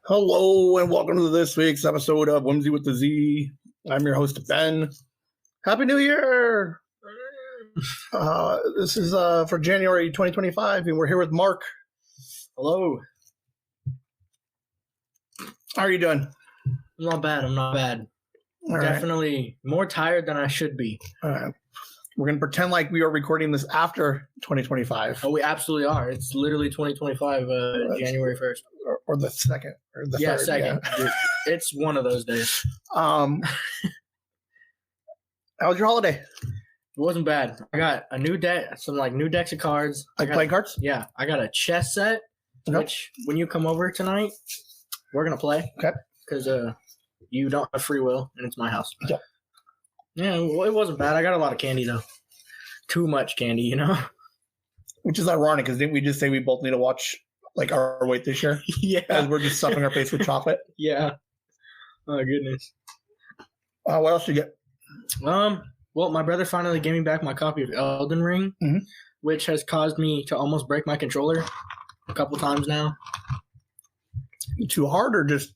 Hello and welcome to this week's episode of Whimsy with the Z. I'm your host, Ben. Happy New Year! This is for January 2025, and we're here with Mark. Hello. How are you doing? I'm not bad. All Definitely more tired than I should be. All right. We're going to pretend like we are recording this after 2025. Oh, we absolutely are. It's literally 2025, January 1st. Or the second. Or the third. Second. Yeah. It's one of those days. How was your holiday? It wasn't bad. I got a new deck, some new decks of cards. Playing cards? Yeah. I got a chess set, which when you come over tonight, we're going to play. Okay. Because you don't have free will, and it's my house. Yeah. Yeah, well, it wasn't bad. I got a lot of candy, though. Too much candy, you know? Which is ironic, because didn't we just say we both need to watch our weight this year? Yeah. As we're just stuffing our face with chocolate? Yeah. Oh, goodness. What else did you get? Well, my brother finally gave me back my copy of Elden Ring, which has caused me to almost break my controller a couple times now. Too hard or just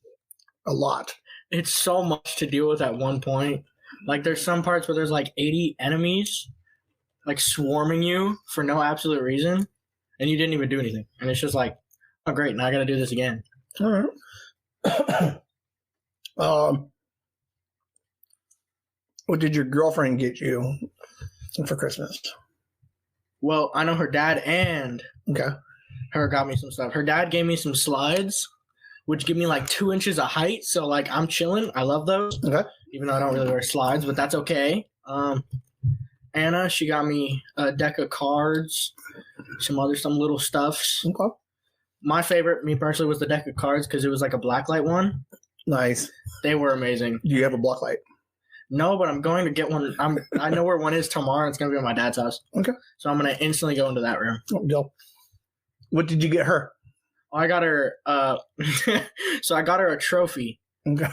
a lot? It's so much to deal with at one point. There's some parts where there's 80 enemies, swarming you for no absolute reason, and you didn't even do anything. And it's just oh, great, now I gotta do this again. All right. What did your girlfriend get you for Christmas? Well, I know her dad and her got me some stuff. Her dad gave me some slides, which give me 2 inches of height, so I'm chilling. I love those. Okay. Even though I don't really wear slides, but that's okay. Anna, she got me a deck of cards, some little stuffs. Okay. My favorite, me personally, was the deck of cards because it was a blacklight one. Nice. They were amazing. Do you have a blacklight? No, but I'm going to get one. I know where one is tomorrow. It's going to be at my dad's house. Okay. So I'm going to instantly go into that room. Go. What did you get her? I got her. So I got her a trophy. Okay.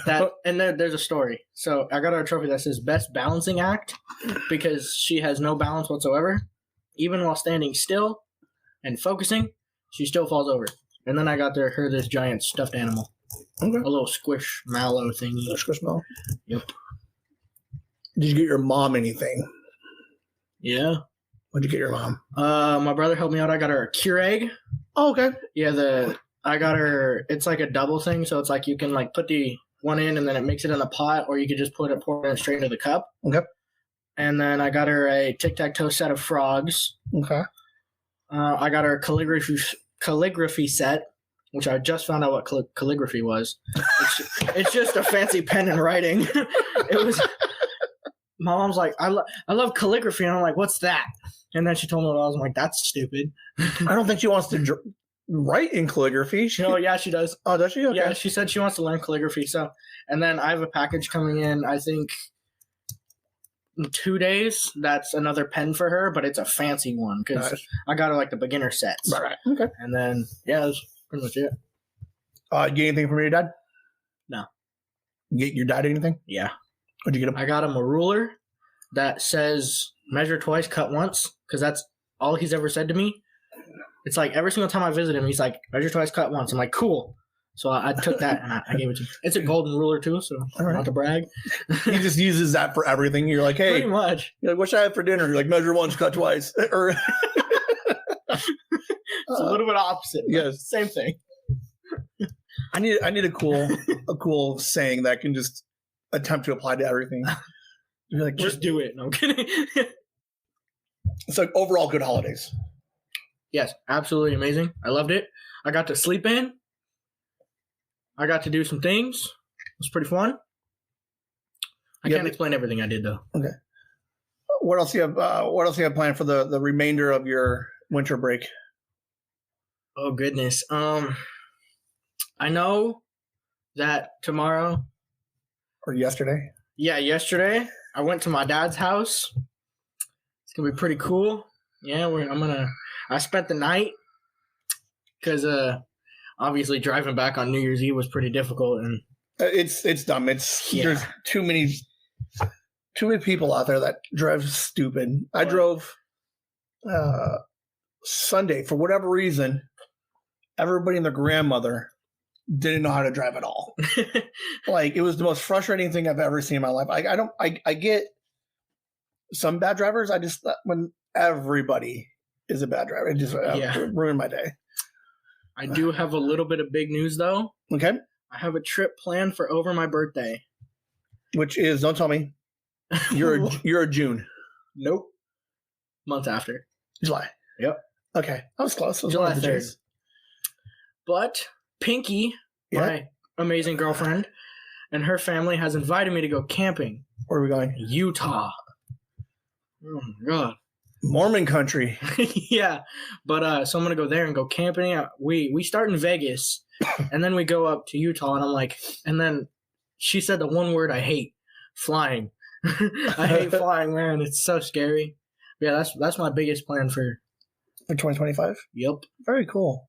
And then there's a story. So I got her a trophy that says Best Balancing Act because she has no balance whatsoever. Even while standing still and focusing, she still falls over. And then I got her this giant stuffed animal. Okay. A little squishmallow thingy. Squishmallow? Yep. Did you get your mom anything? Yeah. What did you get your mom? My brother helped me out. I got her a Keurig. Oh, okay. Yeah, I got her, it's a double thing, so it's you can put the one in and then it makes it in the pot, or you could just pour it straight into the cup. Okay. And then I got her a tic-tac-toe set of frogs. Okay. I got her a calligraphy set, which I just found out what calligraphy was. It's just a fancy pen and writing. It was, my mom's like, I love calligraphy, and I'm like, what's that? And then she told me what I was. I'm like, that's stupid. I don't think she wants to write in calligraphy. No, yeah, she does. Oh, does she? Okay. Yeah, she said she wants to learn calligraphy. So, and then I have a package coming in, I think, in 2 days. That's another pen for her, but it's a fancy one because I got her the beginner sets. Right. Okay. And then, yeah, that's pretty much it. You get anything from your dad? No. You get your dad anything? Yeah. What'd you get him? I got him a ruler that says measure twice, cut once, because that's all he's ever said to me. It's every single time I visit him, he's measure twice, cut once. I'm like, cool. So I took that and I gave it to him. It's a golden ruler too, so not to brag. He just uses that for everything. You're like, hey. Pretty much. You're like, what should I have for dinner? You're like, measure once, cut twice. Or it's a little bit opposite. Yes. Same thing. I need a cool saying that I can just attempt to apply to everything. You're like, just do it. No, I'm kidding. It's overall good holidays. Yes, absolutely amazing. I loved it. I got to sleep in. I got to do some things. It was pretty fun. I can't explain everything I did though. Okay. What else do you have? What else do you have planned for the remainder of your winter break? Oh goodness. I know that tomorrow or yesterday. Yeah, yesterday I went to my dad's house. It's gonna be pretty cool. Yeah, I spent the night because obviously driving back on New Year's Eve was pretty difficult, and it's dumb. There's too many people out there that drive stupid. I drove Sunday for whatever reason. Everybody and their grandmother didn't know how to drive at all. Like, it was the most frustrating thing I've ever seen in my life. I get some bad drivers. When everybody is a bad driver, it just ruined my day. I do have a little bit of big news though. Okay. I have a trip planned for over my birthday. Which is, don't tell me, you're a June. Nope. Month after. July. Yep. Okay. I was close. July 3rd. But Pinky, my amazing girlfriend, and her family has invited me to go camping. Where are we going? Utah. Oh my God. Mormon country. Yeah. But so I'm going to go there and go camping. We start in Vegas and then we go up to Utah, and I'm like, and then she said the one word I hate, flying. I hate flying, man. It's so scary. Yeah, that's my biggest plan for 2025. Yep. Very cool.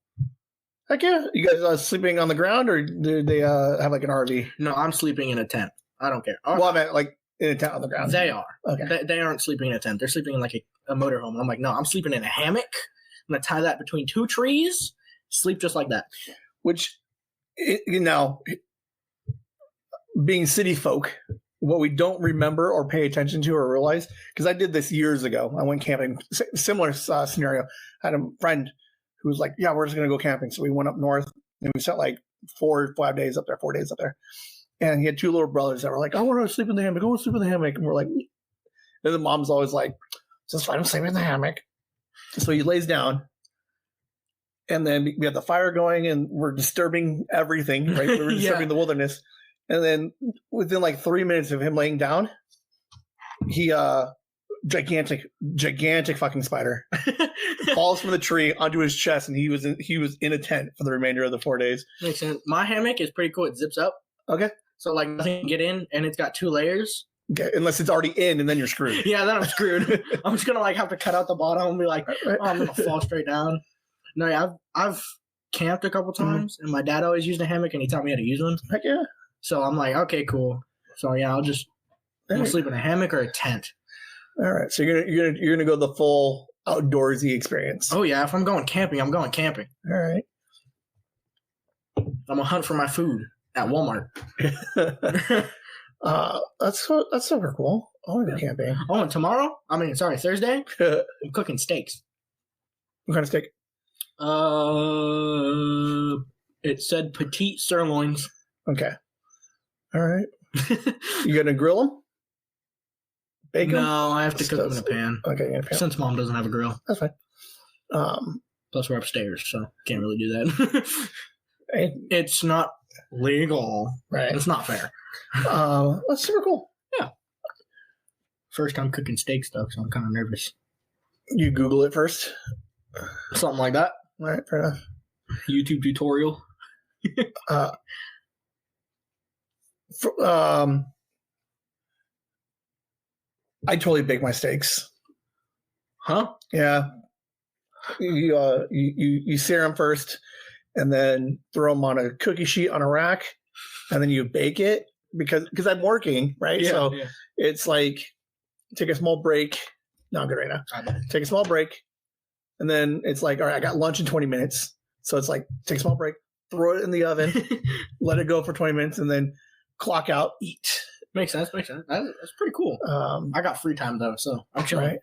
Heck yeah. You guys sleeping on the ground, or do they have like an RV? No, I'm sleeping in a tent. I don't care. Well, I meant like in a tent on the ground. They are. Okay. They aren't sleeping in a tent. They're sleeping in like a motorhome. And I'm like, no, I'm sleeping in a hammock. I'm going to tie that between two trees. Sleep just like that. Which, being city folk, what we don't remember or pay attention to or realize, because I did this years ago. I went camping, similar scenario. I had a friend who was like, yeah, we're just going to go camping. So we went up north, and we spent like 4 days up there. And he had 2 little brothers that were like, I want to sleep in the hammock. I want to sleep in the hammock. And we're like, and the mom's always like, just let him sleep in the hammock. So he lays down. And then we have the fire going, and we're disturbing everything, right? We're disturbing the wilderness. And then within like 3 minutes of him laying down, he gigantic fucking spider falls from the tree onto his chest, and he was in a tent for the remainder of the 4 days. Makes sense. My hammock is pretty cool. It zips up. Okay. So like nothing can get in, and it's got 2 layers. Okay, unless it's already in, and then you're screwed. Yeah, then I'm screwed. I'm just gonna like have to cut out the bottom and be like, oh, I'm gonna fall straight down. No, yeah, I've camped a couple times, and my dad always used a hammock, and he taught me how to use one. Heck yeah. So I'm like, okay, cool. So yeah, I'm gonna sleep in a hammock or a tent. All right. So you're gonna go the full outdoorsy experience. Oh yeah, if I'm going camping, I'm going camping. All right. I'm gonna hunt for my food at Walmart. That's super cool. I want to go camping. Oh, and Thursday, I'm cooking steaks. What kind of steak? It said petite sirloins. Okay. All right. You gonna grill them? Bake them? No, I have to cook them in a pan. Okay, in a pan. Since Mom doesn't have a grill. That's fine. Plus, we're upstairs, so can't really do that. It's not legal. Right. It's not fair. That's super cool. Yeah. First time cooking steak stuff, so I'm kind of nervous. You Google it first? Something like that. All right, fair enough. YouTube tutorial. I totally bake my steaks. Huh? Yeah. You sear them first, and then throw them on a cookie sheet on a rack, and then you bake it because I'm working, right? Yeah, so it's like take a small break. No, I'm good right now. Take a small break, and then it's like, all right, I got lunch in 20 minutes. So it's like take a small break, throw it in the oven, let it go for 20 minutes, and then clock out, eat. Makes sense. That's pretty cool. I got free time though, so I'm chilling.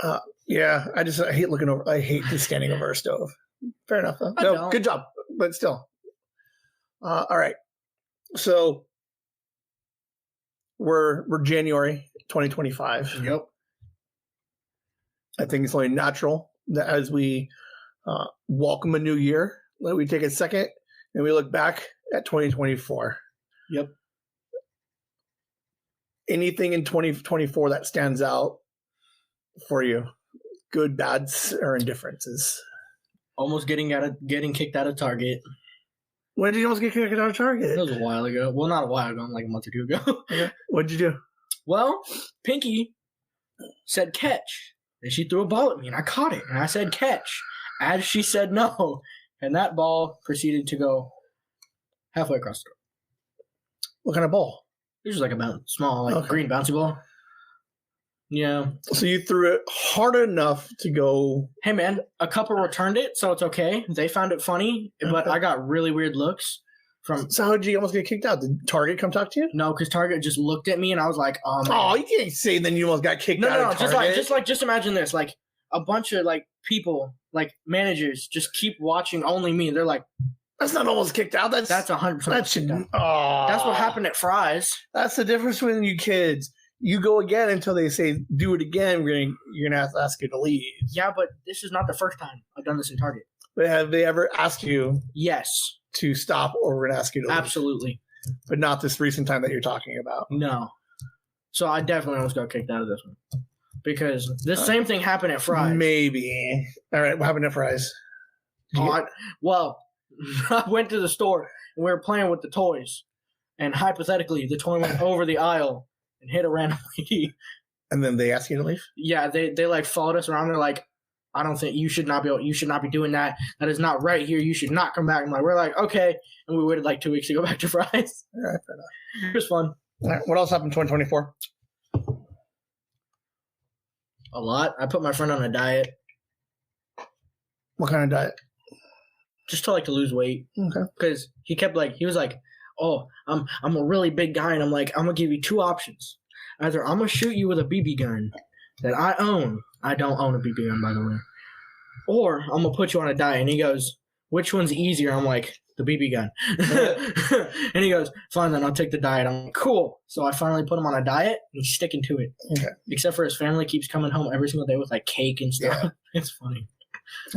Right. Yeah, I hate looking over. I hate just standing over a stove. Fair enough. Though. No, good job, but still. All right. So we're January 2025. Yep. I think it's only natural that as we welcome a new year, that we take a second and we look back at 2024. Yep. Anything in 2024 that stands out for you? Good, bads, or indifferences? Almost getting kicked out of Target. When did you almost get kicked out of Target? It was a while ago. Well, not a while ago, like a month or two ago. Okay. What did you do? Well, Pinky said catch. And she threw a ball at me, and I caught it. And I said catch. As she said no. And that ball proceeded to go halfway across the room. What kind of ball? It was like a small, green bouncy ball. Yeah. So you threw it hard enough to go... Hey, man, a couple returned it, so it's okay. They found it funny, but I got really weird looks. So how did you almost get kicked out? Did Target come talk to you? No, because Target just looked at me, and I was like, oh, man. Oh, you can't say then you almost got kicked out of Target. Just imagine this. Like, a bunch of, people, managers just keep watching only me. They're like... That's not almost kicked out. That's 100% that should, kicked out. That's what happened at Fry's. That's the difference between you kids. You go again until they say, do it again, you're going to have to ask you to leave. Yeah, but this is not the first time I've done this in Target. But have they ever asked you... Yes. ...to stop, or we're going to ask you to leave? Absolutely. But not this recent time that you're talking about. No. So I definitely almost got kicked out of this one. Because this same thing happened at Fry's. Maybe. All right, what happened at Fry's? Well, I went to the store, and we were playing with the toys. And hypothetically, the toy went over the aisle and hit a random lady. And then they asked you to leave? Yeah, they followed us around. They're like, I don't think you should not be doing that. That is not right here. You should not come back. And we're like, okay. And we waited 2 weeks to go back to Fry's. All right, fair enough. It was fun. All right, what else happened in 2024? A lot. I put my friend on a diet. What kind of diet? Just to lose weight. Okay. Because he kept he was like, oh, I'm a really big guy, and I'm like, I'm gonna give you two options. Either I'm gonna shoot you with a BB gun that I own. I don't own a BB gun, by the way. Or I'm gonna put you on a diet. And he goes, which one's easier? I'm like, the BB gun. And he goes, fine, then I'll take the diet. I'm like, cool. So I finally put him on a diet, and he's sticking to it. Okay. Except for his family keeps coming home every single day with cake and stuff. Yeah. It's funny.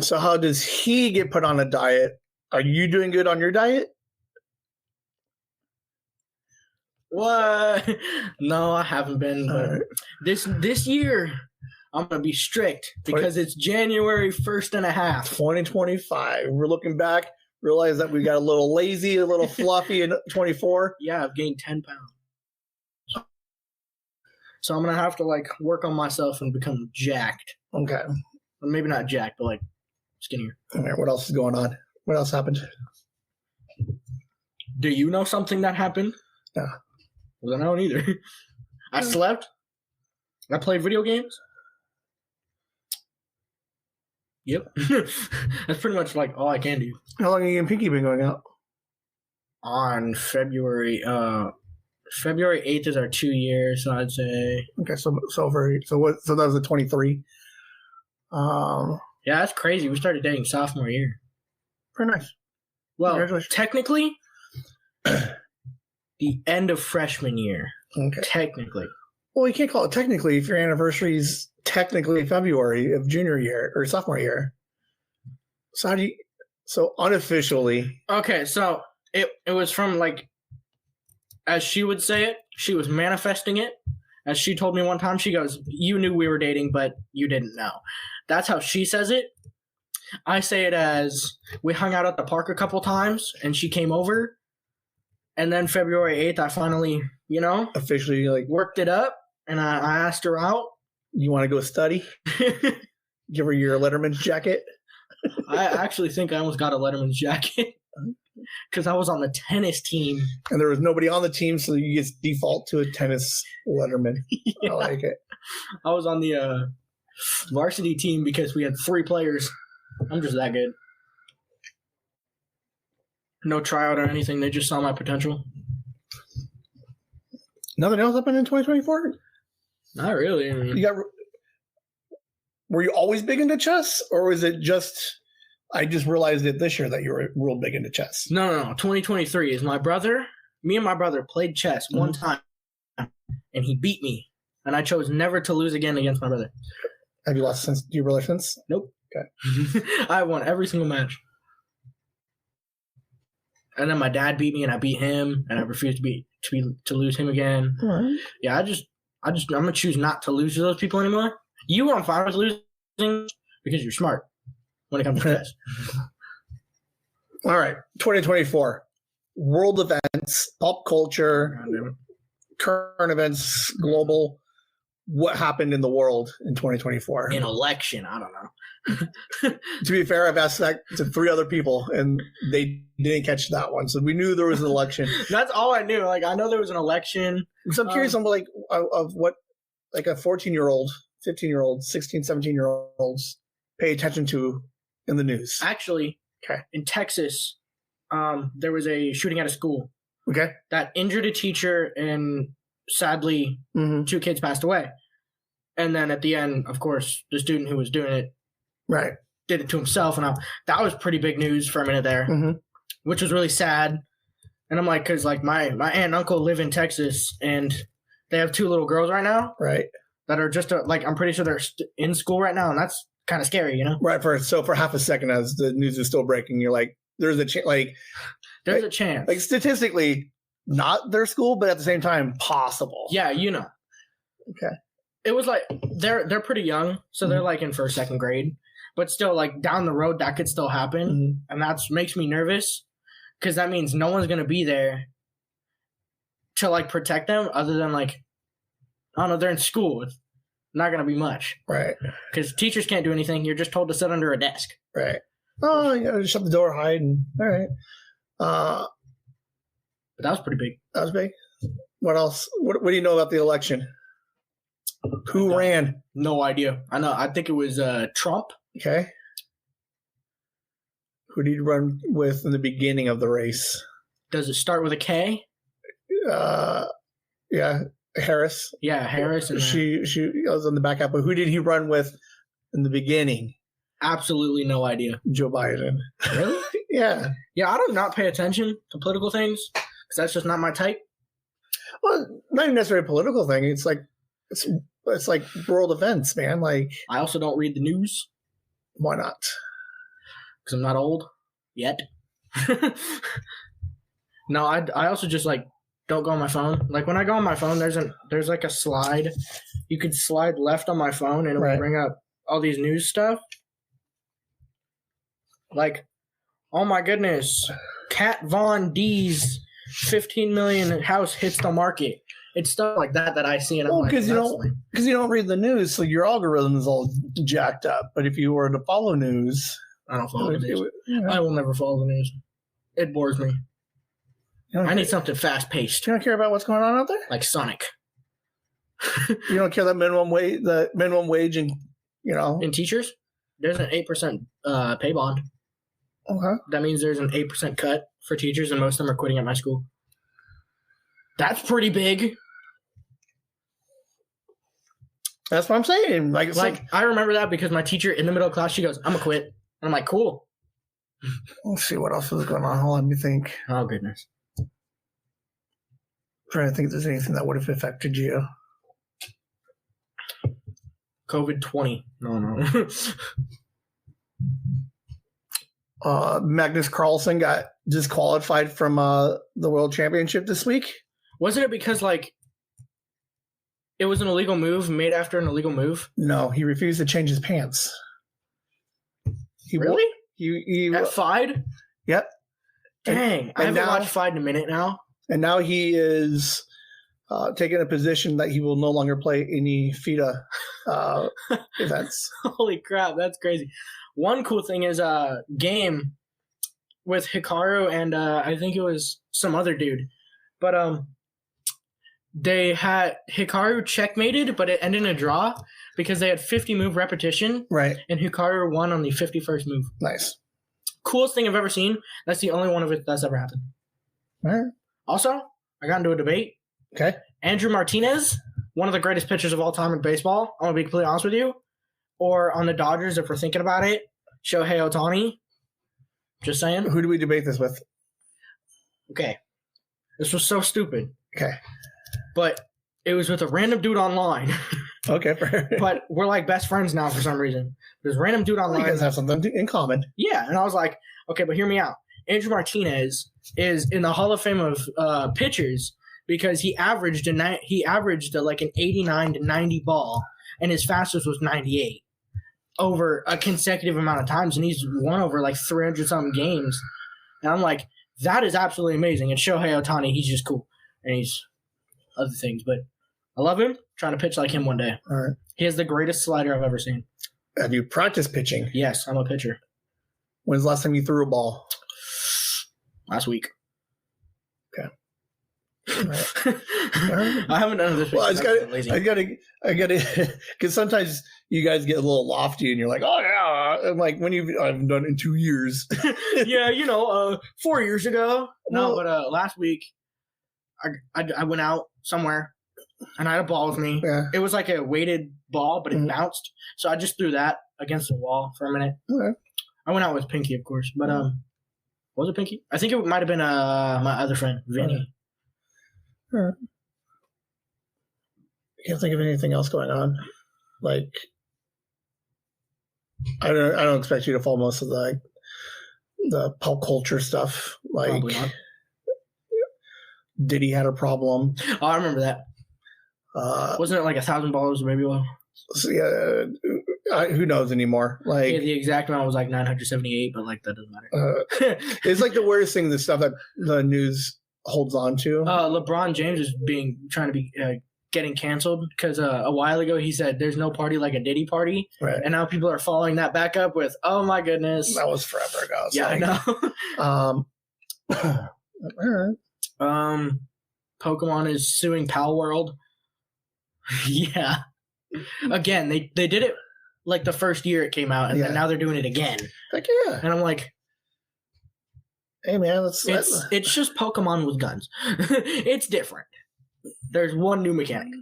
So how does he get put on a diet? Are you doing good on your diet? What? No, I haven't been. But right. This year, I'm going to be strict because it's January 1st and a half. 2025. We're looking back, realize that we got a little lazy, a little fluffy in 24. Yeah, I've gained 10 pounds. So I'm going to have to work on myself and become jacked. Okay. Or maybe not jacked, but skinnier. All right, what else is going on? What else happened? Do you know something that happened? No. Well, I don't either. I slept. I played video games. Yep. That's pretty much all I can do. How long have you and Pinky been going out? On February 8th is our 2 years, so I'd say. Okay, so that was a 23. Yeah, that's crazy. We started dating sophomore year. Pretty nice. Well, technically, the end of freshman year. Okay. Technically. Well, you can't call it technically if your anniversary is technically February of junior year or sophomore year. So how do you? So unofficially. Okay, so it was from as she would say it, she was manifesting it. As she told me one time, she goes, "You knew we were dating, but you didn't know." That's how she says it. I say it as we hung out at the park a couple times, and she came over. And then February 8th, I finally, officially worked it up, and I asked her out. You want to go study? Give her your Letterman's jacket? I actually think I almost got a Letterman's jacket because I was on the tennis team. And there was nobody on the team, so you just default to a tennis Letterman. Yeah. I like it. I was on the varsity team because we had 3 players. I'm just that good. No tryout or anything. They just saw my potential. Nothing else happened in 2024? Not really. I mean, were you always big into chess? Or was it just, I just realized it this year that you were real big into chess? No. 2023 is me and my brother played chess one time, and he beat me. And I chose never to lose again against my brother. Have you lost since? Do you realize since? Nope. Okay. I won every single match. And then my dad beat me, and I beat him, and I refused to lose him again. All right. Yeah, I'm gonna choose not to lose to those people anymore. You are fine with losing because you're smart when it comes to chess. All right, 2024 world events, pop culture, current events, global, what happened in the world in 2024. An election, I don't know. To be fair, I've asked that to 3 other people, and they didn't catch that one. So we knew there was an election. That's all I knew. Like, I know there was an election. So I'm curious on like of what like a 14-year-old, 15-year-old, 16, 17-year-olds pay attention to in the news. Actually, in Texas, there was a shooting at a school. Okay. That injured a teacher, and sadly, 2 kids passed away. And then at the end, of course, the student who was doing it did it to himself. And that was pretty big news for a minute there, which was really sad. And I'm like, because like my aunt and uncle live in Texas, and they have 2 little girls right now. Right. That are just like, I'm pretty sure they're in school right now. And that's kind of scary, you know? Right. For half a second, as the news is still breaking, you're like, there's a chance. There's a chance. Like statistically, not their school, but at the same time, possible. Yeah, you know. Okay. It was like they're pretty young, so they're like in 1st, 2nd grade, but still, like down the road, that could still happen, and that makes me nervous because that means no one's gonna be there to like protect them, other than like, I don't know, they're in school. It's not gonna be much, right? Because teachers can't do anything. You're just told to sit under a desk, right? Oh, you gotta shut the door, hide, and all right. But that was pretty big. That was big. What else? What do you know about the election? Who ran? No idea. I know. I think it was Trump. Okay. Who did he run with in the beginning of the race? Does it start with a K? Yeah, Harris. Yeah, Harris. And she was on the back half. But who did he run with in the beginning? Absolutely no idea. Joe Biden. Really? Yeah. Yeah, I do not pay attention to political things because that's just not my type. Well, not even necessarily a political thing. It's like it's like world events, man. Like, I also don't read the news. Why not? Because I'm not old yet. No, I also just like don't go on my phone. Like when I go on my phone, there's like a slide. You could slide left on my phone and it will bring up all these news stuff. Like, oh my goodness, Kat Von D's 15 million house hits the market. It's stuff like that I see, and I'm because you don't read the news, so your algorithm is all jacked up. But if you were to follow news, I don't follow the news. I will never follow the news. It bores me. I need something fast paced. You don't care about what's going on out there, like Sonic. You don't care that the minimum wage, and in teachers, there's an 8% pay bond. Okay, that means there's an 8% cut for teachers, and most of them are quitting at my school. That's pretty big. That's what I'm saying. Like I remember that because my teacher in the middle of class, she goes, "I'm gonna quit," and I'm like, "Cool." Let's see what else is going on. Hold on, let me think. Oh goodness. I'm trying to think if there's anything that would have affected you. COVID-20. No. Magnus Carlsen got disqualified from the World Championship this week. Wasn't it because it was an illegal move made after an illegal move? No, he refused to change his pants. Really? He got fined? Yep. Dang, I haven't watched Fight in a minute now. And now he is taking a position that he will no longer play any FIDA events. Holy crap, that's crazy. One cool thing is a game with Hikaru and I think it was some other dude. But they had Hikaru checkmated, but it ended in a draw because they had 50 move repetition. Right. And Hikaru won on the 51st move. Nice. Coolest thing I've ever seen. That's the only one of it that's ever happened. All right. Also, I got into a debate. Okay. Andrew Martinez, one of the greatest pitchers of all time in baseball. I'm going to be completely honest with you. Or on the Dodgers, if we're thinking about it, Shohei Ohtani. Just saying. Who do we debate this with? Okay. This was so stupid. Okay. But it was with a random dude online. Okay. But we're like best friends now for some reason. There's a random dude online. You guys have something in common. Yeah. And I was like, okay, but hear me out. Andrew Martinez is in the Hall of Fame of pitchers because he averaged like an 89 to 90 ball, and his fastest was 98 over a consecutive amount of times, and he's won over like 300-something games. And I'm like, that is absolutely amazing. And Shohei Ohtani, he's just cool. And he's other things, but I love him. Trying to pitch like him one day. All right. He has the greatest slider I've ever seen. Have you practiced pitching? Yes, I'm a pitcher. When's the last time you threw a ball? Last week. Okay. All right. I haven't done it this week. Well, I gotta, because sometimes you guys get a little lofty and you're like, oh yeah, I'm like, I haven't done it in 2 years. Yeah, 4 years ago. No, but last week, I went out somewhere and I had a ball with me. Yeah. It was like a weighted ball, but it bounced. So I just threw that against the wall for a minute. Okay. I went out with Pinky, of course, but was it Pinky? I think it might have been my other friend, Vinny. All right. I can't think of anything else going on. Like, I don't expect you to follow most of the pop culture stuff. Like, Probably not. Diddy had a problem. Oh, I remember that. Wasn't it like $1,000 maybe? So yeah, who knows anymore? Like, Yeah, the exact amount was like 978, but like that doesn't matter. it's like the weirdest thing. The stuff that the news holds on to. LeBron James is trying to be getting canceled because a while ago he said there's no party like a Diddy party, Right. and now people are following that back up with, oh my goodness, That was forever ago. yeah, I know. All right. Pokemon is suing Pal World. Yeah, again they did it like the first year it came out, and then now they're doing it again. Heck yeah. And I'm like, Hey man, it's just Pokemon with guns. It's different. There's one new mechanic.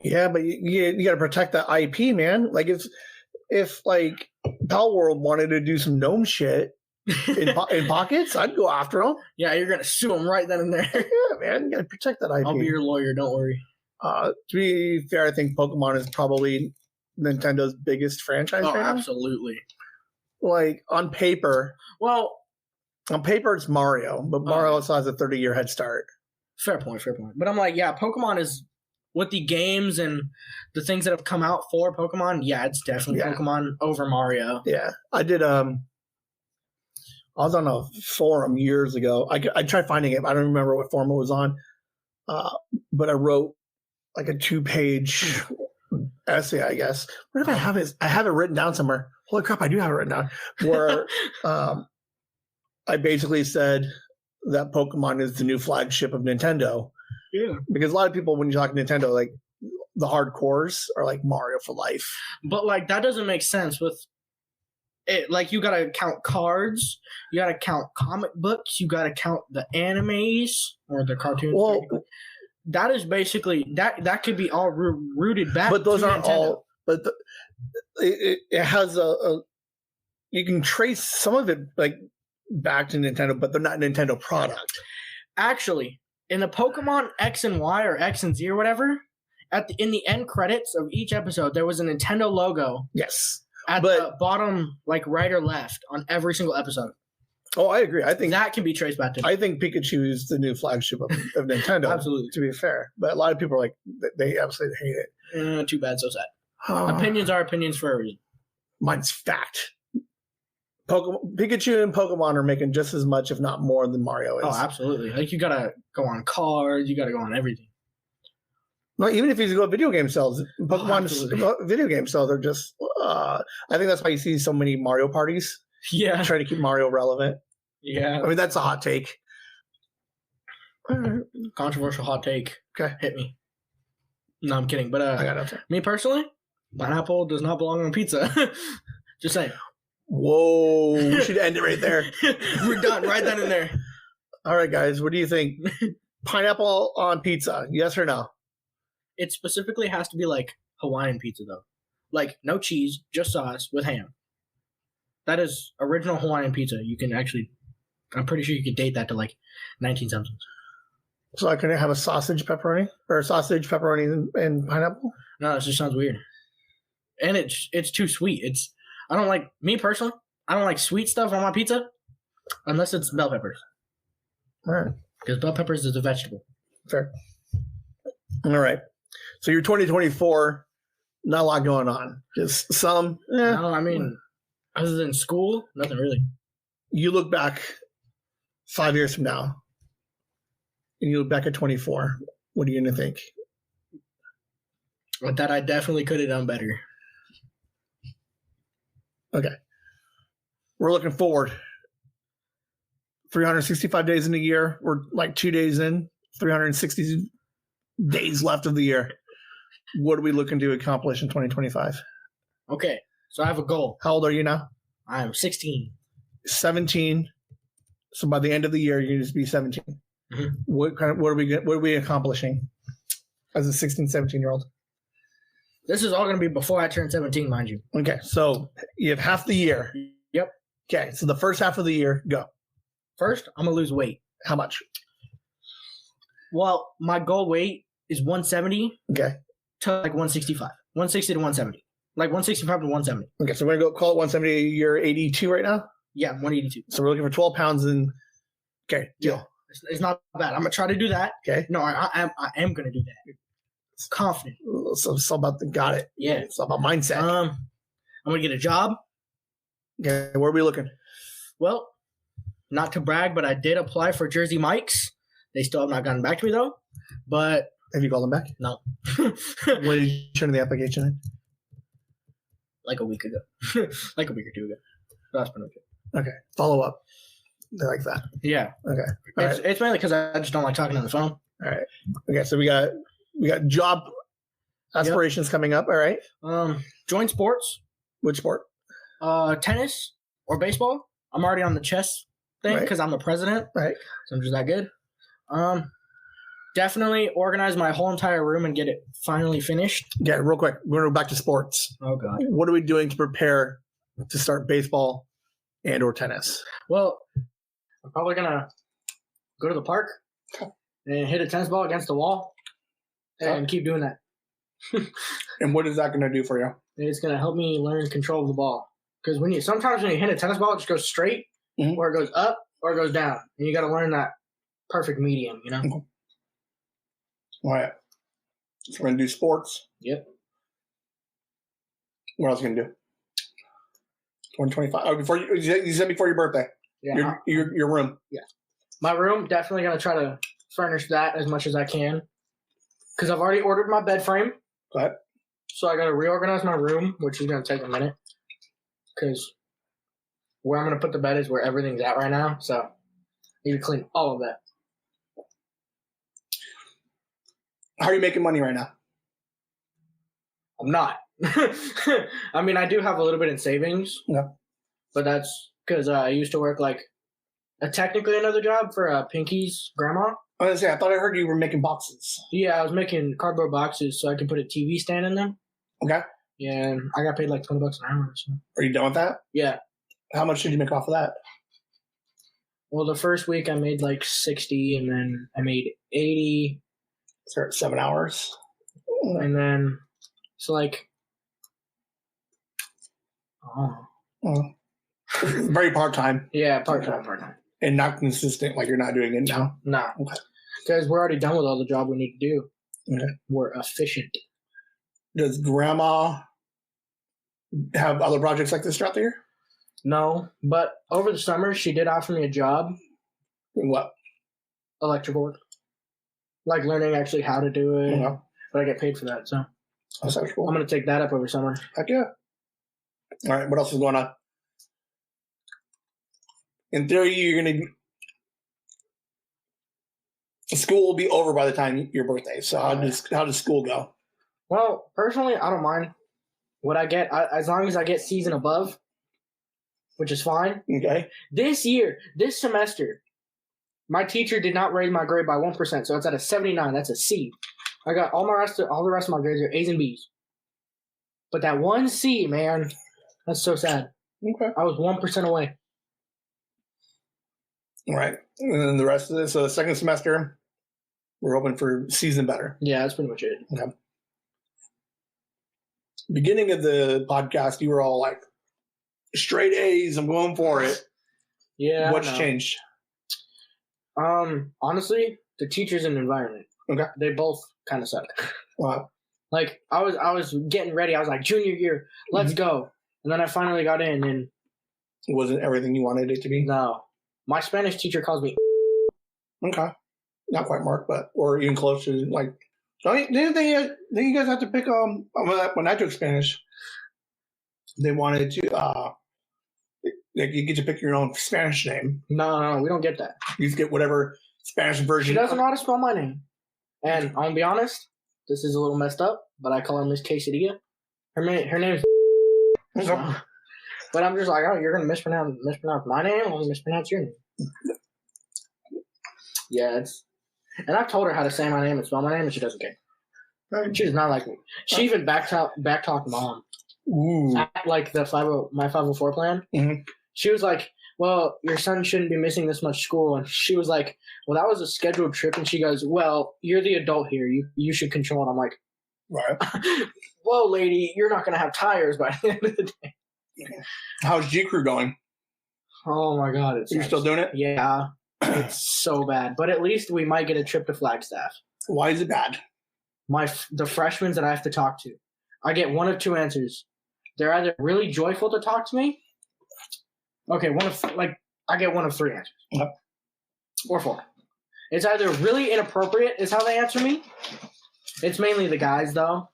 Yeah, but you got to protect that IP, man. Like if like Pal World wanted to do some gnome shit in pockets, I'd go after them. Yeah, you're gonna sue them right then and there. Yeah, man, you got to protect that IP. I'll be your lawyer. Don't worry. To be fair, I think Pokemon is probably Nintendo's biggest franchise. Oh, right now. absolutely. Like on paper, Well, it's Mario, but Mario also has a 30-year head start. fair point. But I'm like, yeah, Pokemon is with the games and the things that have come out for Pokemon. Yeah, it's definitely Pokemon over Mario. Yeah, I did. I was on a forum years ago. I tried finding it. I don't remember what forum it was on, but I wrote like a 2-page essay, I guess. Where did I have it? I have it written down somewhere. Holy crap, I do have it written down. Where I basically said that Pokemon is the new flagship of Nintendo. Yeah. Because a lot of people, when you talk Nintendo, like the hardcores are like Mario for life. But like that doesn't make sense with it. Like you gotta count cards, you gotta count comic books, you gotta count the animes or the cartoons. Well, that is basically that could be all rooted back. But those to aren't Nintendo. all. But it has a. You can trace some of it like back to Nintendo, but they're not Nintendo product. Actually, in the Pokemon X and Y or X and Z or whatever, in the end credits of each episode, there was a Nintendo logo. Yes. At the bottom, like right or left, on every single episode. Oh, I agree. I think that can be traced back to. I think Pikachu is the new flagship of Nintendo. Absolutely. To be fair, but a lot of people are like they absolutely hate it. Too bad, so sad. Opinions are opinions for a reason. Mine's fact. Pikachu and Pokemon are making just as much, if not more, than Mario is. Oh, absolutely. Like you gotta go on cards, you gotta go on everything. No, even if you go video game sales, Pokemon video game sales are just. I think that's why you see so many Mario parties. Yeah, trying to keep Mario relevant. Yeah, I mean that's a hot take. Controversial hot take. Okay, hit me. No, I'm kidding. But I got nothing. Me personally, pineapple does not belong on pizza. Just saying. Whoa, we should end it right there. We're done right then and there. All right, guys, what do you think? Pineapple on pizza, yes or no? It specifically has to be like Hawaiian pizza, though. Like, no cheese, just sauce with ham. That is original Hawaiian pizza. You can actually, I'm pretty sure you could date that to like 19-somethings. So I couldn't have a sausage pepperoni? Or sausage, pepperoni, and pineapple? No, it just sounds weird. And it's too sweet. I don't like, me personally, I don't like sweet stuff on my pizza unless it's bell peppers. All right. Because bell peppers is a vegetable. Fair. All right. So you're 2024, not a lot going on. Just some. No, I mean, other than school, nothing really. You look back 5 years from now. and you look back at 24, what are you going to think? With that, I definitely could have done better. Okay. We're looking forward. 365 days in a year. We're like 2 days in. 360 days left of the year. What are we looking to accomplish in 2025? Okay. So I have a goal. How old are you now? I am 16. 17. So by the end of the year, you're going to be 17. Mm-hmm. What are we accomplishing as a 16, 17-year-old? This is all going to be before I turn 17, mind you. Okay. So you have half the year. Yep. Okay. So the first half of the year, go. First, I'm going to lose weight. How much? Well, my goal weight is 170 to like 165. 160 to 170. Like 165 to 170. Okay, so we're going to go call it 170. You're 82 right now? Yeah, 182. So we're looking for 12 pounds in. Okay, deal. Yeah, it's not bad. I'm going to try to do that. Okay. No, I am going to do that. It's confident. So it's all about got it. Yeah. It's all about mindset. I'm going to get a job. Okay, where are we looking? Well, not to brag, but I did apply for Jersey Mike's. They still have not gotten back to me, though. But have you called them back? No. When did you turn the application in? Like a week ago. Like a week or two ago. That's been okay. Okay. Follow up. They like that. Yeah. Okay. It's mainly because I just don't like talking on the phone. All right. Okay, so we got job aspirations coming up. All right. Join sports. Which sport? Tennis or baseball. I'm already on the chess thing because I'm the president. Right. So I'm just that good. Definitely organize my whole entire room and get it finally finished. Yeah, real quick. We're going to go back to sports. Oh, God. What are we doing to prepare to start baseball and or tennis? Well, I'm probably going to go to the park and hit a tennis ball against the wall and keep doing that. And what is that going to do for you? It's going to help me learn control of the ball. Because sometimes when you hit a tennis ball, it just goes straight, or it goes up, or it goes down. And you got to learn that perfect medium, you know? Mm-hmm. All right. So we're going to do sports. Yep. What else are you going to do? 2025. Oh, you said before your birthday. Yeah. Your room. Yeah. My room, definitely going to try to furnish that as much as I can. Because I've already ordered my bed frame. Go ahead. So I got to reorganize my room, which is going to take a minute. Because where I'm going to put the bed is where everything's at right now. So I need to clean all of that. How are you making money right now? I'm not. I mean, I do have a little bit in savings. Yeah. But that's because I used to work like technically another job for Pinky's grandma. I was going to say, I thought I heard you were making boxes. Yeah, I was making cardboard boxes so I could put a TV stand in them. Okay. Yeah, and I got paid like $20 an hour. So. Are you done with that? Yeah. How much did you make off of that? Well, the first week I made like 60, and then I made 80. So 7 hours. And then it's like, very part-time. Yeah, part-time. And not consistent, like you're not doing it now? No. Okay. Because we're already done with all the job we need to do. Okay. We're efficient. Does grandma have other projects like this throughout the year? No, but over the summer, she did offer me a job. What? Electrical work. Like learning actually how to do it. Okay. But I get paid for that, so. That's cool. I'm going to take that up over summer. Heck yeah. All right, what else is going on? In theory, you're going to... School will be over by the time your birthday, so how does school go? Well, personally, I don't mind what I get. As long as I get C's and above, which is fine. Okay. This semester, my teacher did not raise my grade by 1%, so it's at a 79. That's a C. I got all the rest of my grades are A's and B's. But that one C, man, that's so sad. Okay. I was 1% away. All right. And then the rest of this, so the second semester, we're hoping for C's and better. Yeah, that's pretty much it. Okay. Beginning of the podcast, you were all like, straight A's, I'm going for it. Yeah. What's changed? Honestly, the teachers and environment. Okay. They both kind of suck. Wow. Like, I was getting ready. I was like, junior year, let's go. And then I finally got in, and... It wasn't everything you wanted it to be? No. My Spanish teacher calls me... Okay. not quite mark, but or even close to like. Didn't you guys have to pick when I took Spanish? They wanted to you get to pick your own Spanish name. No, we don't get that. You just get whatever Spanish version. She doesn't know how to spell my name, and I'm gonna be honest, this is a little messed up, but I call her Miss Quesadilla. Her name is. So, but I'm just like, oh, you're gonna mispronounce my name. I'm gonna mispronounce your name. Yeah, and I've told her how to say my name and spell my name, and she doesn't care. She does not like me. She even backtalked mom. Ooh. At, like my 504 plan. Mm-hmm. She was like, well, your son shouldn't be missing this much school. And she was like, well, that was a scheduled trip. And she goes, well, you're the adult here. You should control it. I'm like, right. Whoa, lady, you're not going to have tires by the end of the day. How's G Crew going? Oh, my God. You're still doing it? Yeah. It's so bad. But at least we might get a trip to Flagstaff. Why is it bad? The freshmen that I have to talk to, I get one of two answers. They're either really joyful to talk to me. Okay, I get one of three answers. Yep. Or four. It's either really inappropriate is how they answer me. It's mainly the guys though.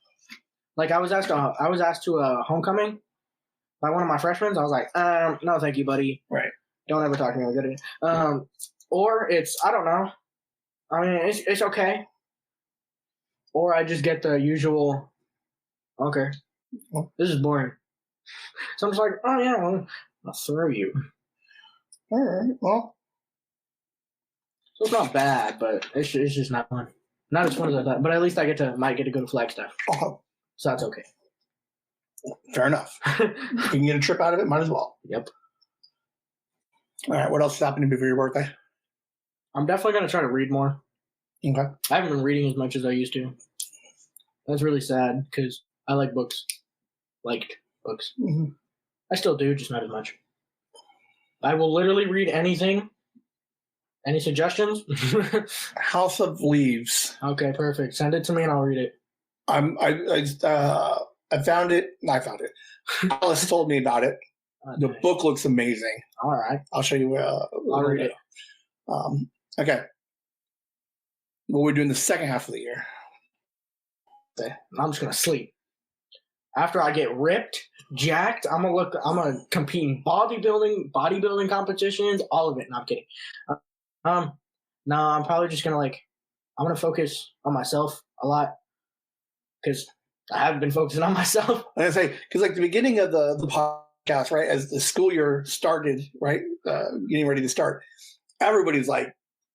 Like I was asked to a homecoming by one of my freshmen. I was like, no, thank you, buddy. Right. Don't ever talk to me like that. Or it's I don't know. I mean, it's okay. Or I just get the usual. Okay, this is boring. So I'm just like, oh yeah, well, I'll throw you. All right, well. So it's not bad, but it's just not fun. Not as fun as I thought. But at least I might get to go to Flagstaff. Uh-huh. So that's okay. Fair enough. You can get a trip out of it, might as well. Yep. All right, what else is happening before your birthday? I'm definitely going to try to read more. Okay. I haven't been reading as much as I used to. That's really sad because I like books. Liked books. Mm-hmm. I still do, just not as much. I will literally read anything. Any suggestions? House of Leaves. Okay, perfect. Send it to me and I'll read it. I found it. I found it. Alice told me about it. The book looks amazing. All right. I'll show you. I'll read it. Okay. What we're doing the second half of the year. Okay. I'm just gonna sleep. After I get ripped, jacked, I'm gonna compete in bodybuilding competitions, all of it. No, I'm kidding. No, I'm probably just gonna I'm gonna focus on myself a lot because I have been focusing on myself. And I say because the beginning of the podcast, right, as the school year started, right, getting ready to start, everybody's like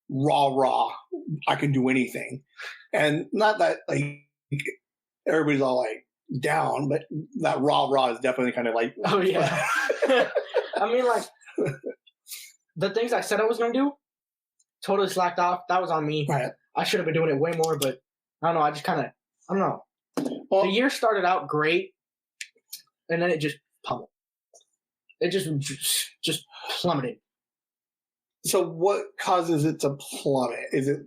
raw. I can do anything, and not that everybody's all down, but that raw is definitely kind of oh yeah. I mean, the things I said I was gonna do, totally slacked off. That was on me. Right. I should have been doing it way more, but I don't know. I don't know. Well, the year started out great, and then it just pummeled. It just plummeted. So what causes it to plummet? Is it?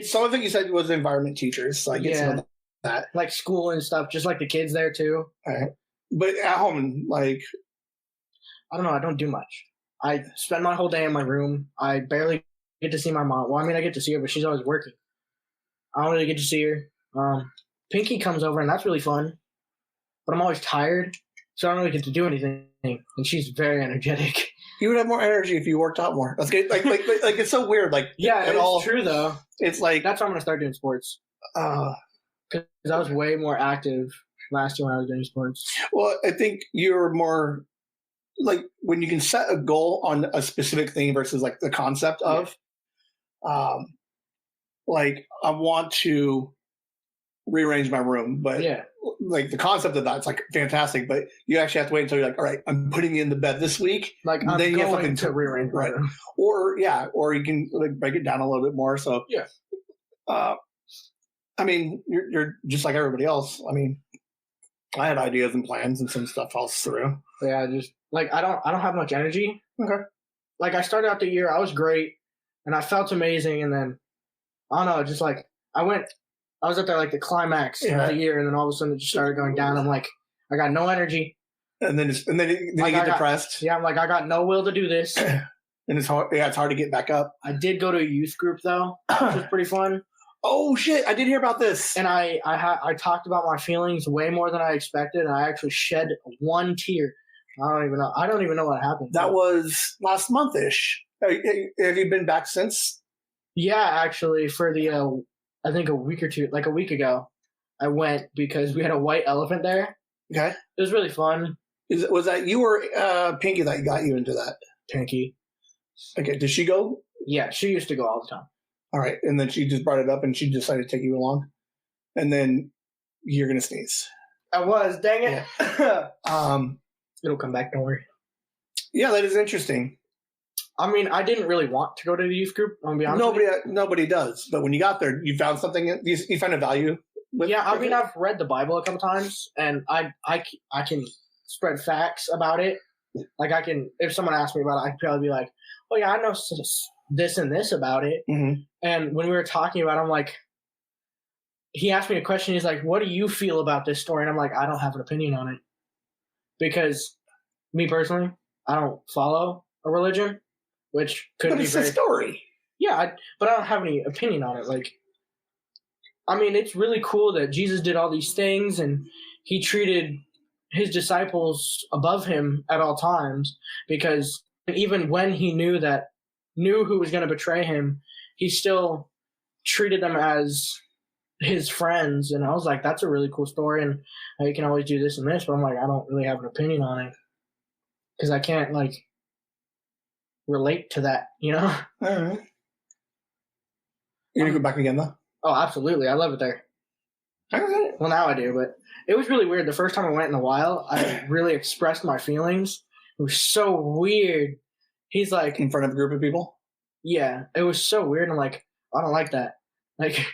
Some of it you said was environment teachers. So I get some of that. Like school and stuff, just like the kids there too. Right. But at home, I don't know. I don't do much. I spend my whole day in my room. I barely get to see my mom. Well, I mean, I get to see her, but she's always working. I don't really get to see her. Pinky comes over, and that's really fun. But I'm always tired, so I don't really get to do anything. And she's very energetic. You would have more energy if you worked out more. That's good. Like it's so weird. Yeah, it's true though. It's that's why I'm gonna start doing sports. Because I was way more active last year when I was doing sports. Well, I think you're more when you can set a goal on a specific thing versus the concept of, I want to rearrange my room, but the concept of that's fantastic, but you actually have to wait until you're all right, I'm putting you in the bed this week. I'm then you going to rearrange my room. Or you can break it down a little bit more. So I mean, you're just like everybody else. I mean, I had ideas and plans and some stuff falls through. Yeah, just I don't have much energy. Okay. I started out the year, I was great, and I felt amazing, and then I don't know, just I was at the climax of the year, and then all of a sudden it just started going down. I'm like, I got no energy. And then you get depressed. Yeah, I'm like, I got no will to do this. And it's hard. Yeah, it's hard to get back up. I did go to a youth group though, which was pretty fun. Oh shit! I did hear about this. And I talked about my feelings way more than I expected, and I actually shed one tear. I don't even know what happened. That was last month-ish. Have you been back since? Yeah, actually, for the I think a week ago, I went because we had a white elephant there. Okay, it was really fun. Was that you or Pinky that got you into that? Pinky. Okay, did she go? Yeah, she used to go all the time. All right, and then she just brought it up, and she decided to take you along, and then you're gonna sneeze. I was, dang it. Yeah. It'll come back. Don't worry. Yeah, that is interesting. I mean, I didn't really want to go to the youth group. I'm gonna be honest. Nobody does. But when you got there, you found something. You found a value. I mean, I've read the Bible a couple times, and I can spread facts about it. Like I can, if someone asked me about it, I'd probably be like, "Oh yeah, I know this and this about it." Mm-hmm. And when we were talking about it, I'm like, he asked me a question. He's like, "What do you feel about this story?" And I'm like, "I don't have an opinion on it because, me personally, I don't follow a religion, which could be a story." Yeah, but I don't have any opinion on it. Like, I mean, it's really cool that Jesus did all these things and he treated his disciples above him at all times, because even when he knew who was going to betray him, he still treated them as his friends. And I was like, that's a really cool story, and you can always do this and this, but I'm like, I don't really have an opinion on it because I can't like relate to that, you know? All right. You're gonna go back again though? Oh, absolutely. I love it there. All right. Well, now I do, but it was really weird. The first time I went in a while, I really expressed my feelings. It was so weird. He's like... In front of a group of people? Yeah. It was so weird. I'm like, I don't like that. Like...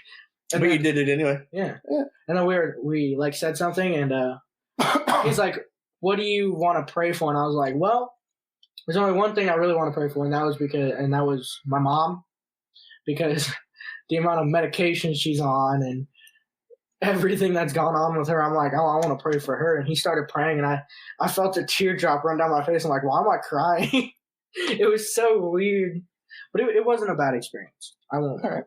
But you did it anyway. Yeah. And then we like said something, and he's like, what do you want to pray for? And I was like, well, there's only one thing I really want to pray for, and that was my mom, because the amount of medication she's on and everything that's gone on with her, I'm like, oh, I want to pray for her. And he started praying, and I felt a teardrop run down my face. I'm like, why am I crying? It was so weird, but it wasn't a bad experience. I won't. All right.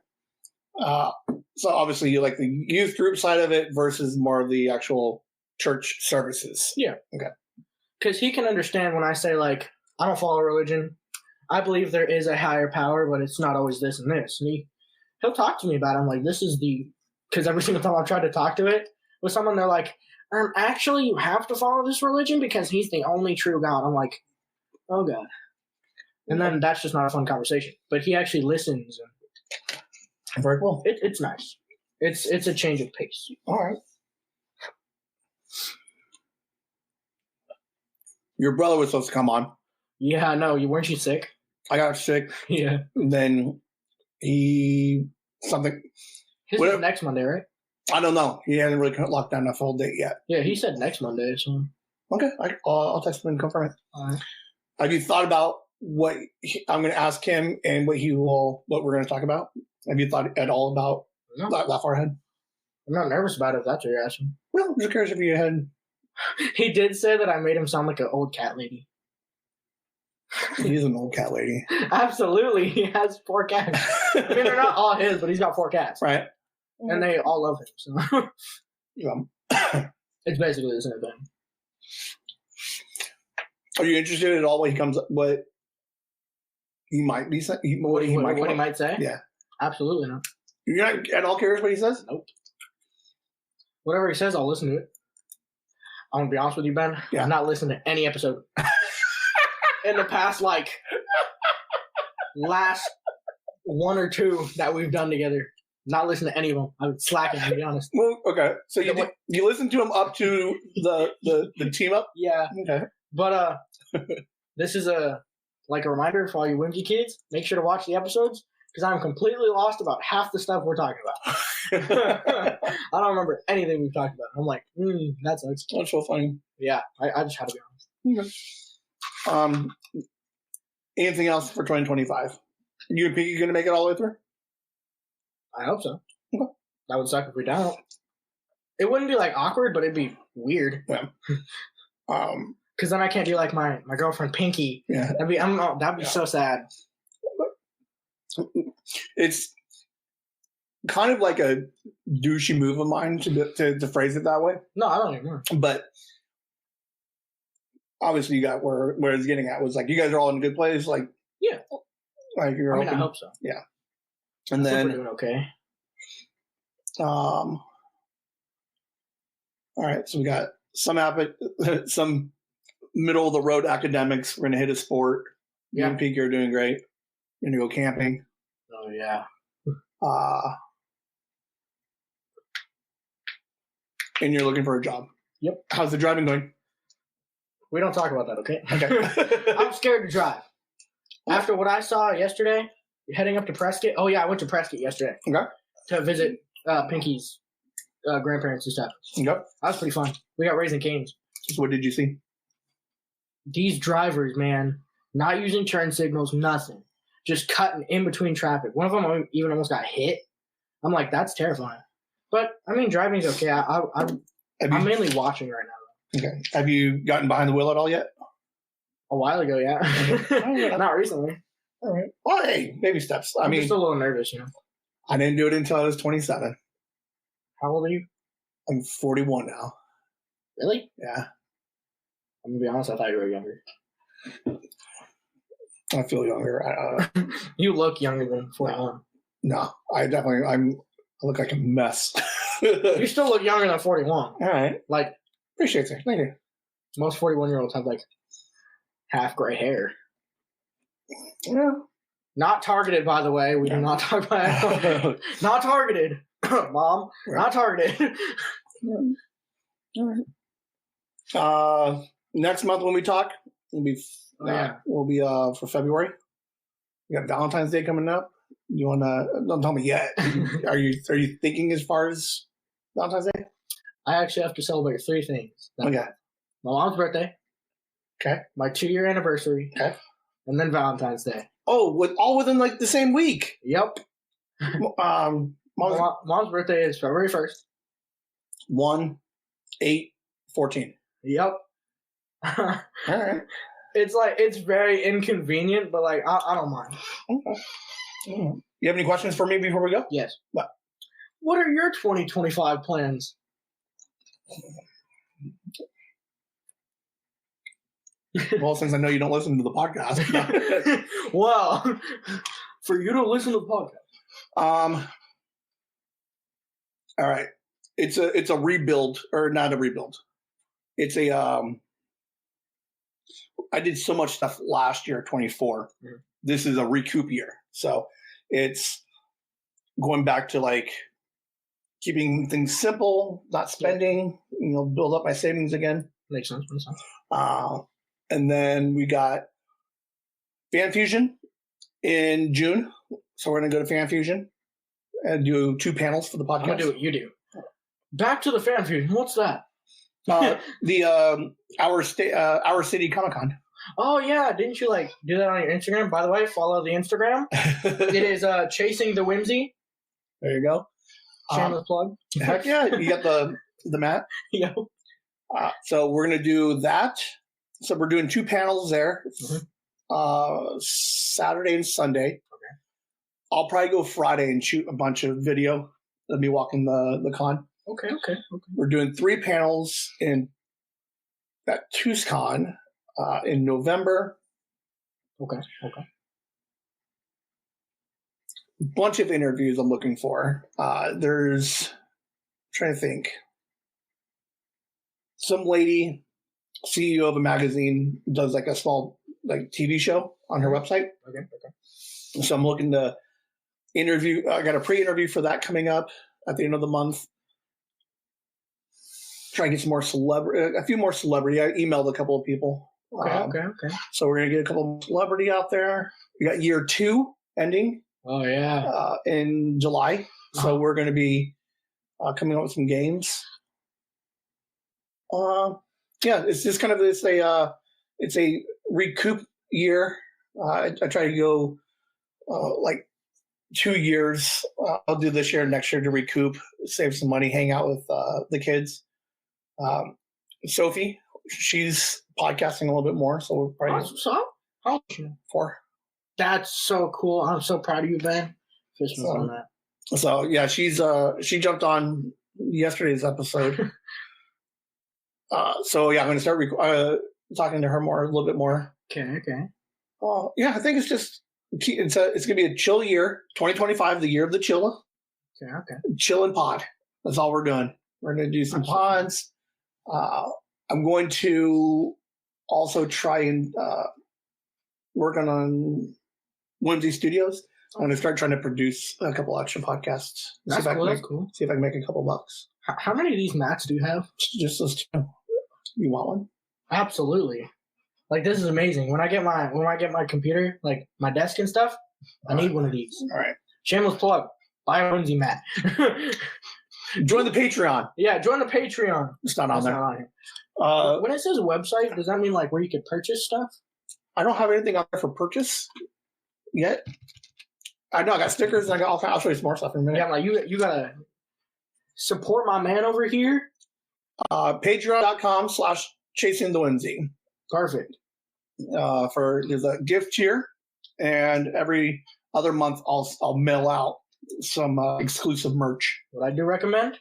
So obviously you like the youth group side of it versus more of the actual church services. Yeah. Okay. Because he can understand when I say, like, I don't follow religion. I believe there is a higher power, but it's not always this and this. And he'll talk to me about it. I'm like, because every single time I've tried to talk to it with someone, they're like, actually, you have to follow this religion because he's the only true God. I'm like, oh, God. And then that's just not a fun conversation. But he actually listens. Very cool. It's nice. It's a change of pace. All right. Your brother was supposed to come on. Yeah, I know. Weren't you sick? I got sick. Yeah. Then something. His is next Monday, right? I don't know. He hasn't really locked down a full date yet. Yeah, he said next Monday. So. Okay. I'll text him and confirm it. All right. Have you thought about what I'm going to ask him and what we're going to talk about? Have you thought at all about that far ahead? I'm not nervous about it if that's what you're asking. Well, I'm just curious if you had. He did say that I made him sound like an old cat lady. He's an old cat lady. Absolutely. He has 4 cats. I mean, they're not all his, but he's got 4 cats. Right. And they all love him. So. Yeah. It's basically the same thing. Are you interested at all what he might be saying? What he might say? Yeah. Absolutely not. You're not at all curious what he says? Nope. Whatever he says, I'll listen to it. I'm going to be honest with you, Ben. Yeah. I've not listened to any episode. In the past, last 1 or 2 that we've done together. Not listened to any of them. I've been slacking, to be honest. Well, okay. So you listened to him up to the team up? Yeah. Okay. But this is a reminder for all you Whimsy kids. Make sure to watch the episodes, because I'm completely lost about half the stuff we're talking about. I don't remember anything we've talked about. I'm like, that sucks. That's so funny. Yeah, I just had to be honest. Okay. Anything else for 2025? You think you're going to make it all the way through? I hope so. Okay. That would suck if we don't. It wouldn't be awkward, but it'd be weird. Yeah. Because then I can't do like my girlfriend Pinky. Yeah. That'd be so sad. It's kind of like a douchey move of mine to phrase it that way. No, I don't even. But obviously, you got where it's getting at was like you guys are all in a good place. Like yeah, like you're. I hope so. Yeah, and then we're doing okay. All right, so we got some middle of the road academics. We're gonna hit a sport. Yeah, you Peak, you're doing great. You're gonna go camping. Oh yeah. And you're looking for a job. Yep. How's the driving going? We don't talk about that, okay? Okay. I'm scared to drive. After what I saw yesterday, heading up to Prescott. Oh yeah, I went to Prescott yesterday. Okay. To visit Pinky's grandparents and stuff. Okay. That was pretty fun. We got Raising Cane's. So what did you see? These drivers, man, not using turn signals, nothing. Just cutting in between traffic. One of them even almost got hit. I'm like, that's terrifying. But, I mean, driving's okay. I'm mainly watching right now. Okay. Have you gotten behind the wheel at all yet? A while ago, yeah. Not recently. All right. Well, hey, baby steps. I'm just a little nervous, you know. I didn't do it until I was 27. How old are you? I'm 41 now. Really? Yeah. I'm going to be honest, I thought you were younger. I feel younger. You look younger than 41. No, I look like a mess. You still look younger than 41. All right. Like, appreciate it. Thank you. Most 41-year-olds have like half gray hair. Yeah. Not targeted, by the way. We do not talk about it. Not targeted. Mom, right. Not targeted. All right. Next month when we talk, we'll be for February. We got Valentine's Day coming up. You wanna? Don't tell me yet. Are you thinking as far as Valentine's Day? I actually have to celebrate 3 things. Okay. My mom's birthday. Okay. My 2-year anniversary. Okay. And then Valentine's Day. Oh, all within like the same week. Yep. Mom's birthday is February 1st. 1/8/14. Yep. All right. It's very inconvenient, but like I don't mind. Okay. You have any questions for me before we go? Yes. What are your 2025 plans? Well, since I know you don't listen to the podcast. Well, for you to listen to the podcast. All right. It's a rebuild, or not a rebuild. It's a I did so much stuff last year, 24. Mm-hmm. This is a recoup year. So it's going back to like keeping things simple, not spending, build up my savings again. Makes sense. And then we got Fan Fusion in June. So we're going to go to Fan Fusion and do 2 panels for the podcast. I'm going to do what you do. Back to the Fan Fusion. What's that? Our City Comic-Con. Oh, yeah. Didn't you do that on your Instagram? By the way, follow the Instagram. It is Chasing the Whimsy. There you go. Shameless plug. Heck yeah. You got the mat? Yep. So we're going to do that. So we're doing 2 panels there. Mm-hmm. Saturday and Sunday. Okay. I'll probably go Friday and shoot a bunch of video of me walking the con. Okay. We're doing 3 panels at TucsCon in November. Okay. Bunch of interviews I'm looking for. I'm trying to think. Some lady, CEO of a magazine, does like a small TV show on her website. Okay. So I'm looking to interview. I got a pre-interview for that coming up at the end of the month. Try and get some more a few more celebrity. I emailed a couple of people. Okay. So we're gonna get a couple of celebrity out there. We got year 2 ending. Oh yeah. In July. So we're gonna be coming up with some games. It's just kind of it's a recoup year. I try to go 2 years. I'll do this year and next year to recoup, save some money, hang out with the kids. Sophie, she's podcasting a little bit more. So we're probably How? 4. That's so cool. I'm so proud of you, Ben. Fishman's on that. So yeah, she jumped on yesterday's episode. So yeah, I'm going to start talking to her a little bit more. Okay. Yeah, I think it's just it's going to be a chill year. 2025, the year of the chill. Okay. Chill and pod. That's all we're doing. We're going to do some pods. I'm going to also try and work on Whimsy Studios. I'm going to start trying to produce a couple extra podcasts. That's cool. See if I can make a couple bucks. How many of these mats do you have? Just those 2. You want one? Absolutely. Like, this is amazing. When I get my computer, like my desk and stuff, I need one of these. All right. Shameless plug. Buy a Whimsy mat. Join the Patreon. Yeah, join the Patreon. It's not on there. Not on here. When it says website, does that mean like where you could purchase stuff? I don't have anything on there for purchase yet. I know I got stickers and I'll show you some more stuff in a minute. Yeah, like you gotta support my man over here. Patreon.com/chasingthewhimsy. Perfect. There's a gift tier, and every other month I'll mail out some exclusive merch. What I do recommend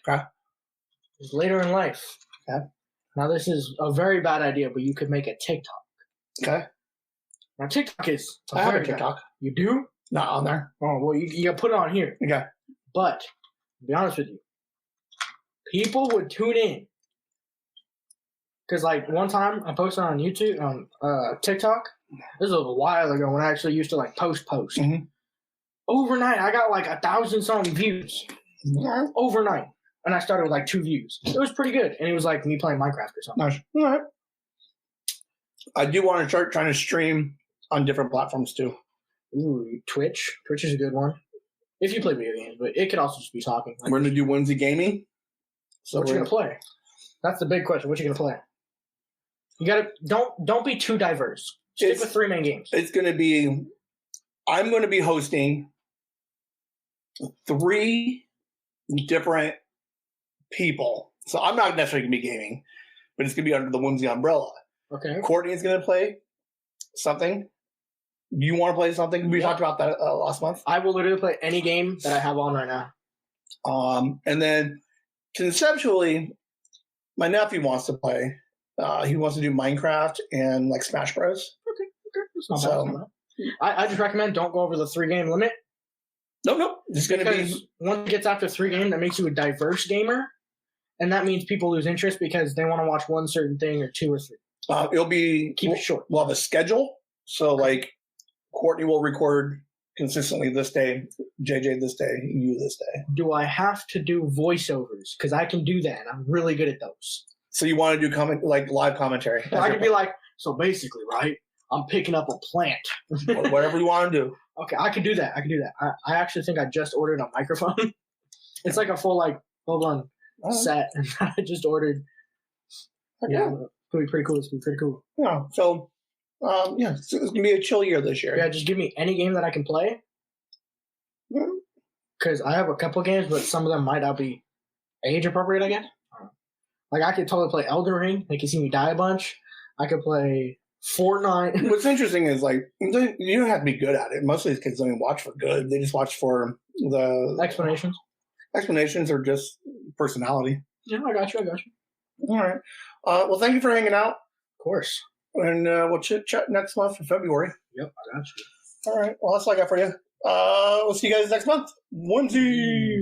is later in life. Okay. Now this is a very bad idea, but you could make a TikTok. Okay. Now TikTok is I have a TikTok. You do? Not on there. Oh well, you gotta put it on here. Okay. But to be honest with you, people would tune in. Because, like, one time I posted on YouTube, on TikTok. This was a while ago when I actually used to, like, post. Mm-hmm. Overnight, I got, like, 1,000-something views. Yeah. Overnight. And I started with, like, 2 views. It was pretty good. And it was, like, me playing Minecraft or something. Nice. All right. I do want to start trying to stream on different platforms, too. Ooh, Twitch. Twitch is a good one. If you play video games. But it could also just be talking. We're going to do Whimsy Gaming. So what you going to play? That's the big question. What you going to play? You gotta don't be too diverse. Stick with 3 main games. It's gonna be I'm gonna be hosting 3 different people. So I'm not necessarily gonna be gaming, but it's gonna be under the Whimsy umbrella. Okay. Courtney is gonna play something. You want to play something? We talked about that last month. I will literally play any game that I have on right now. And then conceptually, my nephew wants to play. He wants to do Minecraft and like Smash Bros. Okay. That's not bad. I just recommend don't go over the 3-game limit. Nope. It's going to be once it gets after 3 games, that makes you a diverse gamer, and that means people lose interest because they want to watch one certain thing or 2 or 3. It'll be keep it short. We'll have a schedule, so like Courtney will record consistently this day, JJ this day, you this day. Do I have to do voiceovers? Because I can do that, and I'm really good at those. So you want to do like live commentary? I could be like, so basically, right? I'm picking up a plant. Whatever you want to do. Okay, I could do that. I actually think I just ordered a microphone. It's like a full full-on set, and I just ordered. Okay. Yeah, it's gonna be pretty cool. Yeah. So, it's gonna be a chill year this year. Yeah, just give me any game that I can play. Because I have a couple games, but some of them might not be age appropriate, I guess. Like, I could totally play Elden Ring. They can see me die a bunch. I could play Fortnite. What's interesting is, like, you don't have to be good at it. Most of these kids don't even watch for good. They just watch for the... Explanations. Explanations or just personality. Yeah, I got you. All right. Well, thank you for hanging out. Of course. And we'll chit-chat next month for February. Yep, I got you. All right. Well, that's all I got for you. We'll see you guys next month. Whimsy!